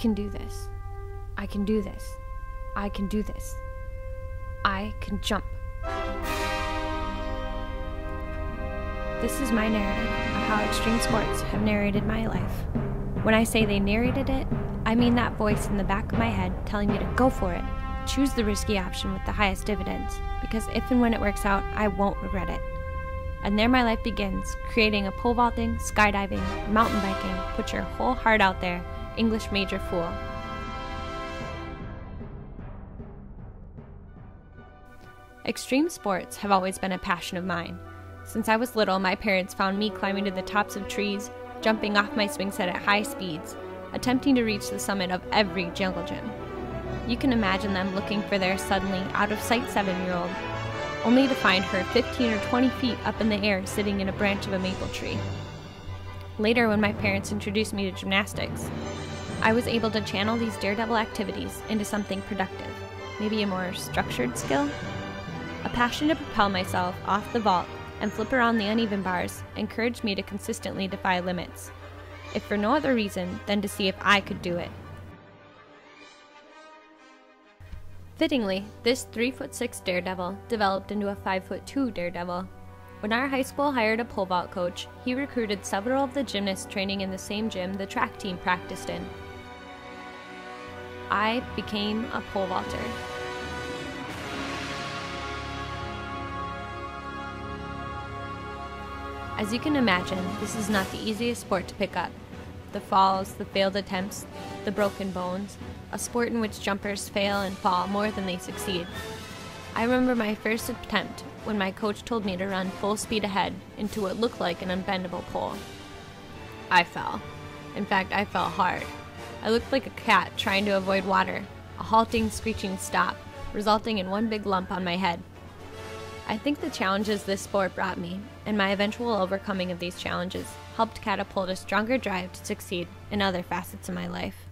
can do this. I can do this. I can do this. I can jump. This is my narrative of how extreme sports have narrated my life. When I say they narrated it, I mean that voice in the back of my head telling me to go for it, choose the risky option with the highest dividends, because if and when it works out, I won't regret it. And there my life begins, creating a pole vaulting, skydiving, mountain biking, put your whole heart out there, English major fool. Extreme sports have always been a passion of mine. Since I was little, my parents found me climbing to the tops of trees, jumping off my swing set at high speeds, attempting to reach the summit of every jungle gym. You can imagine them looking for their suddenly out-of-sight 7-year-old, only to find her 15 or 20 feet up in the air sitting in a branch of a maple tree. Later, when my parents introduced me to gymnastics, I was able to channel these daredevil activities into something productive, maybe a more structured skill. A passion to propel myself off the vault and flip around the uneven bars encouraged me to consistently defy limits, if for no other reason than to see if I could do it. Fittingly, this 3'6" daredevil developed into a 5'2" daredevil. When our high school hired a pole vault coach, he recruited several of the gymnasts training in the same gym the track team practiced in. I became a pole vaulter. As you can imagine, this is not the easiest sport to pick up. The falls, the failed attempts, the broken bones, a sport in which jumpers fail and fall more than they succeed. I remember my first attempt when my coach told me to run full speed ahead into what looked like an unbendable pole. I fell. In fact, I fell hard. I looked like a cat trying to avoid water, a halting, screeching stop, resulting in one big lump on my head. I think the challenges this sport brought me, and my eventual overcoming of these challenges, helped catapult a stronger drive to succeed in other facets of my life.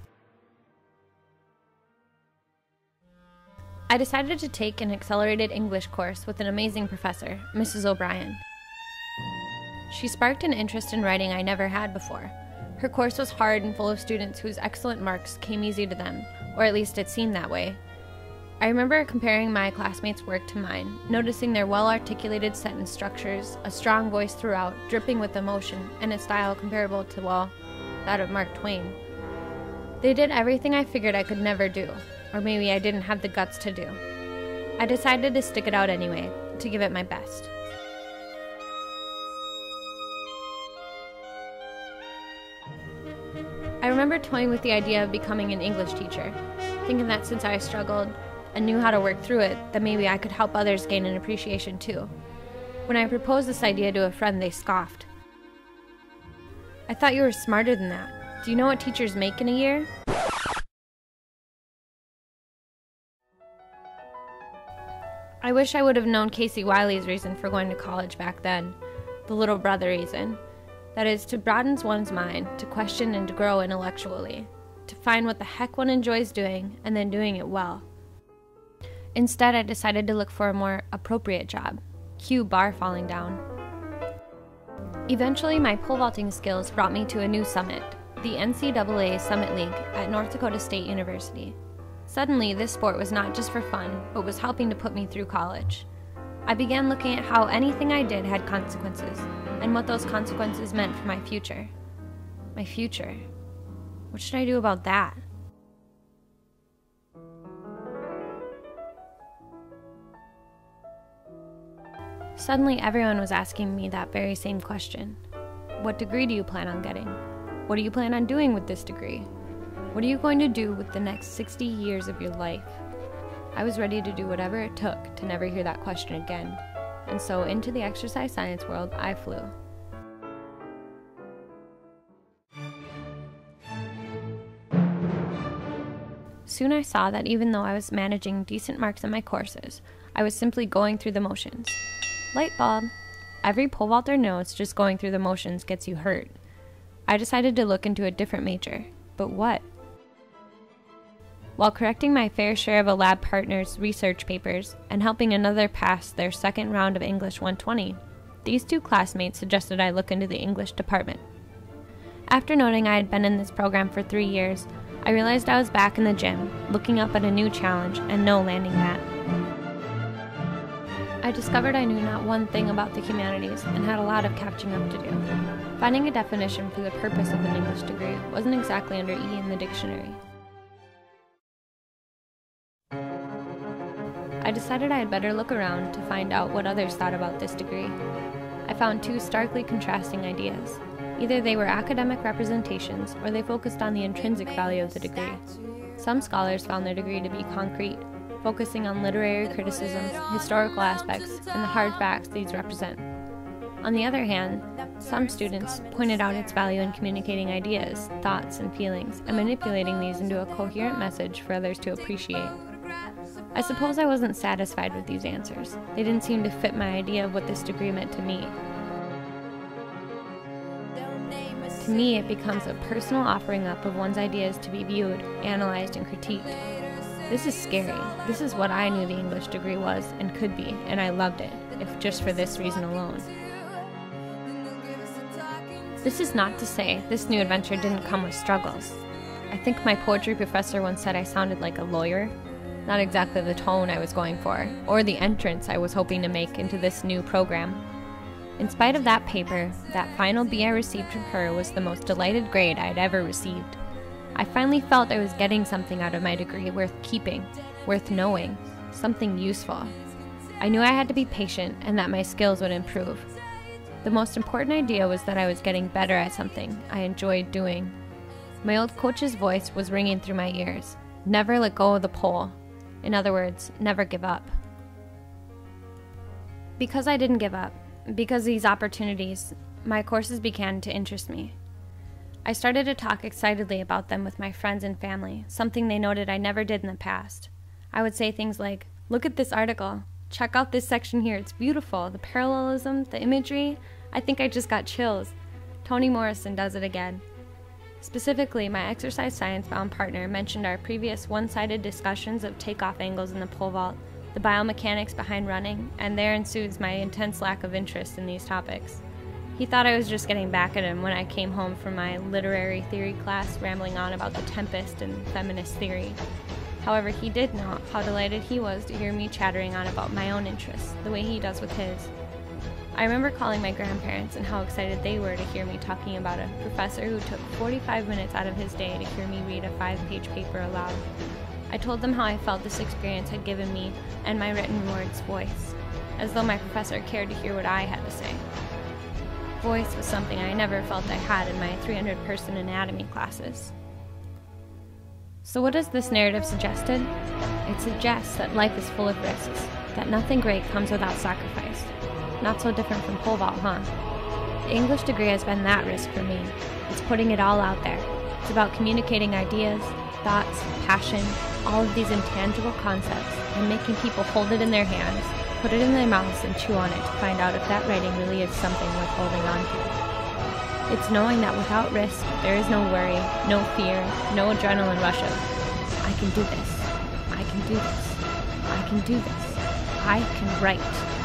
I decided to take an accelerated English course with an amazing professor, Mrs. O'Brien. She sparked an interest in writing I never had before. Her course was hard and full of students whose excellent marks came easy to them, or at least it seemed that way. I remember comparing my classmates' work to mine, noticing their well-articulated sentence structures, a strong voice throughout, dripping with emotion, and a style comparable to, well, that of Mark Twain. They did everything I figured I could never do, or maybe I didn't have the guts to do. I decided to stick it out anyway, to give it my best. I remember toying with the idea of becoming an English teacher, thinking that since I struggled and knew how to work through it, that maybe I could help others gain an appreciation too. When I proposed this idea to a friend, they scoffed. I thought you were smarter than that. Do you know what teachers make in a year? I wish I would have known Casey Wiley's reason for going to college back then, the little brother reason. That is, to broaden one's mind, to question and to grow intellectually, to find what the heck one enjoys doing, and then doing it well. Instead, I decided to look for a more appropriate job. Cue bar falling down. Eventually, my pole vaulting skills brought me to a new summit, the NCAA Summit League at North Dakota State University. Suddenly, this sport was not just for fun, but was helping to put me through college. I began looking at how anything I did had consequences, and what those consequences meant for my future. My future. What should I do about that? Suddenly, everyone was asking me that very same question. What degree do you plan on getting? What do you plan on doing with this degree? What are you going to do with the next 60 years of your life? I was ready to do whatever it took to never hear that question again, and so into the exercise science world I flew. Soon I saw that even though I was managing decent marks in my courses, I was simply going through the motions. Light bulb. Every pole vaulter knows just going through the motions gets you hurt. I decided to look into a different major. But what? While correcting my fair share of a lab partner's research papers and helping another pass their second round of English 120, these two classmates suggested I look into the English department. After noting I had been in this program for 3 years, I realized I was back in the gym, looking up at a new challenge and no landing mat. I discovered I knew not one thing about the humanities and had a lot of catching up to do. Finding a definition for the purpose of an English degree wasn't exactly under E in the dictionary. I decided I had better look around to find out what others thought about this degree. I found two starkly contrasting ideas. Either they were academic representations or they focused on the intrinsic value of the degree. Some scholars found their degree to be concrete, focusing on literary criticisms, historical aspects, and the hard facts these represent. On the other hand, some students pointed out its value in communicating ideas, thoughts, and feelings, and manipulating these into a coherent message for others to appreciate. I suppose I wasn't satisfied with these answers. They didn't seem to fit my idea of what this degree meant to me. To me, it becomes a personal offering up of one's ideas to be viewed, analyzed, and critiqued. This is scary. This is what I knew the English degree was and could be, and I loved it, if just for this reason alone. This is not to say this new adventure didn't come with struggles. I think my poetry professor once said I sounded like a lawyer. Not exactly the tone I was going for, or the entrance I was hoping to make into this new program. In spite of that paper, that final B I received from her was the most delighted grade I had ever received. I finally felt I was getting something out of my degree worth keeping, worth knowing, something useful. I knew I had to be patient and that my skills would improve. The most important idea was that I was getting better at something I enjoyed doing. My old coach's voice was ringing through my ears. Never let go of the pole. In other words, never give up. Because I didn't give up, because of these opportunities, my courses began to interest me. I started to talk excitedly about them with my friends and family, something they noted I never did in the past. I would say things like, "Look at this article. Check out this section here. It's beautiful. The parallelism, the imagery. I think I just got chills. Toni Morrison does it again." Specifically, my exercise science-bound partner mentioned our previous one-sided discussions of takeoff angles in the pole vault, the biomechanics behind running, and there ensues my intense lack of interest in these topics. He thought I was just getting back at him when I came home from my literary theory class rambling on about The Tempest and feminist theory. However, he did know how delighted he was to hear me chattering on about my own interests, the way he does with his. I remember calling my grandparents and how excited they were to hear me talking about a professor who took 45 minutes out of his day to hear me read a 5-page paper aloud. I told them how I felt this experience had given me and my written words voice, as though my professor cared to hear what I had to say. Voice was something I never felt I had in my 300-person anatomy classes. So what has this narrative suggested? It suggests that life is full of risks, that nothing great comes without sacrifice. Not so different from pole vault, huh? The English degree has been that risk for me. It's putting it all out there. It's about communicating ideas, thoughts, passion, all of these intangible concepts, and making people hold it in their hands, put it in their mouths, and chew on it to find out if that writing really is something worth holding on to. It's knowing that without risk, there is no worry, no fear, no adrenaline rush of, I can do this, I can do this, I can do this, I can write.